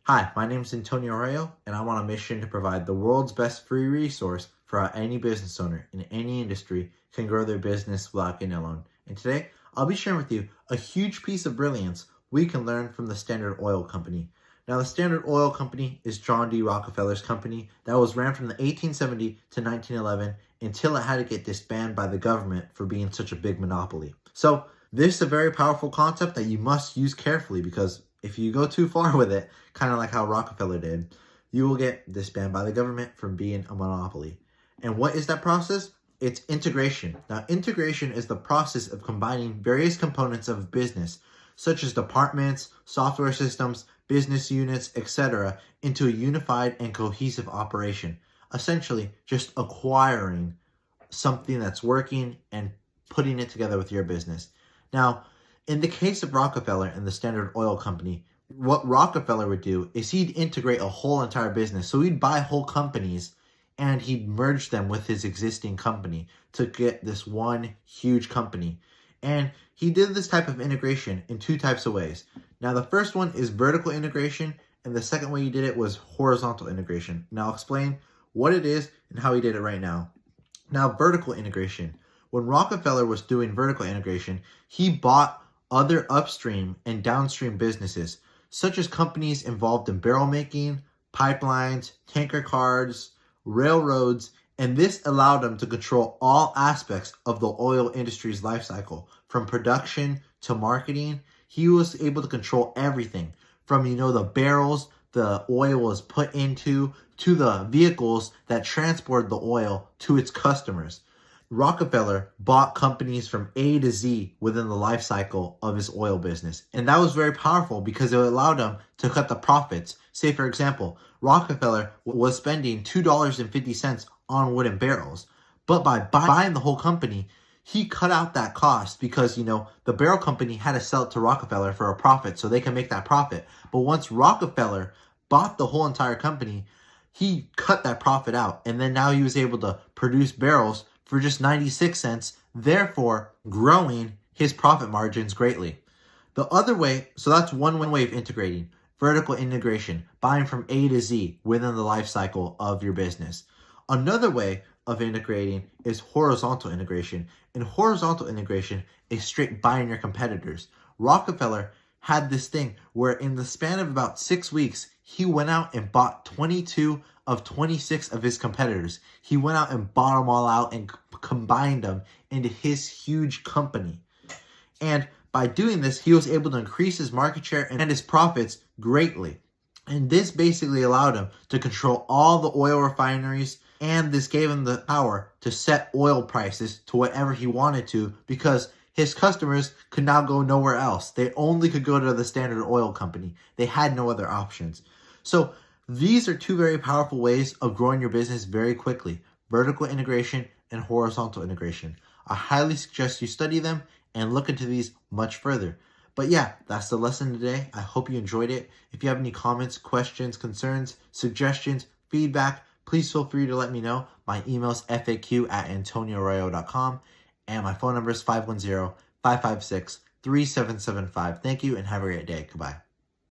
Hi, my name is Antonio Arroyo, and I'm on a mission to provide the world's best free resource for how any business owner in any industry can grow their business without getting a loan. And today, I'll be sharing with you a huge piece of brilliance we can learn from the Standard Oil Company. Now, the Standard Oil Company is John D. Rockefeller's company that was ran from the 1870 to 1911 until it had to get disbanded by the government for being such a big monopoly. So, this is a very powerful concept that you must use carefully because if you go too far with it, kind of like how Rockefeller did, you will get disbanded by the government from being a monopoly. And what is that process? It's integration. Now, integration is the process of combining various components of business, such as departments, software systems, business units, etc., into a unified and cohesive operation. Essentially, just acquiring something that's working and putting it together with your business. Now, in the case of Rockefeller and the Standard Oil Company, what Rockefeller would do is he'd integrate a whole entire business. So he'd buy whole companies and he'd merge them with his existing company to get this one huge company. And he did this type of integration in two types of ways. Now, the first one is vertical integration, and the second way he did it was horizontal integration. Now, I'll explain what it is and how he did it right now. Now, vertical integration. When Rockefeller was doing vertical integration, he bought other upstream and downstream businesses, such as companies involved in barrel making, pipelines, tanker cars, railroads, and this allowed him to control all aspects of the oil industry's life cycle, from production to marketing. He was able to control everything from, the barrels the oil was put into to the vehicles that transport the oil to its customers. Rockefeller bought companies from A to Z within the life cycle of his oil business. And that was very powerful because it allowed him to cut the profits. Say, for example, Rockefeller was spending $2.50 on wooden barrels. But by buying the whole company, he cut out that cost because, the barrel company had to sell it to Rockefeller for a profit so they can make that profit. But once Rockefeller bought the whole entire company, he cut that profit out. And then now he was able to produce barrels for just 96 cents, therefore growing his profit margins greatly. The other way, so that's one way of integrating, vertical integration, buying from A to Z within the life cycle of your business. Another way of integrating is horizontal integration. And horizontal integration is straight buying your competitors. Rockefeller had this thing where in the span of about 6 weeks, he went out and bought 22 of 26 of his competitors. He went out and bought them all out and combined them into his huge company. And by doing this, he was able to increase his market share and his profits greatly. And this basically allowed him to control all the oil refineries, and this gave him the power to set oil prices to whatever he wanted to because his customers could now go nowhere else. They only could go to the Standard Oil Company. They had no other options. So these are two very powerful ways of growing your business very quickly: vertical integration and horizontal integration. I highly suggest you study them and look into these much further. But yeah, that's the lesson today. I hope you enjoyed it. If you have any comments, questions, concerns, suggestions, feedback, please feel free to let me know. My email is faq@antonioarroyo.com and my phone number is 510-556-3775. Thank you and have a great day. Goodbye.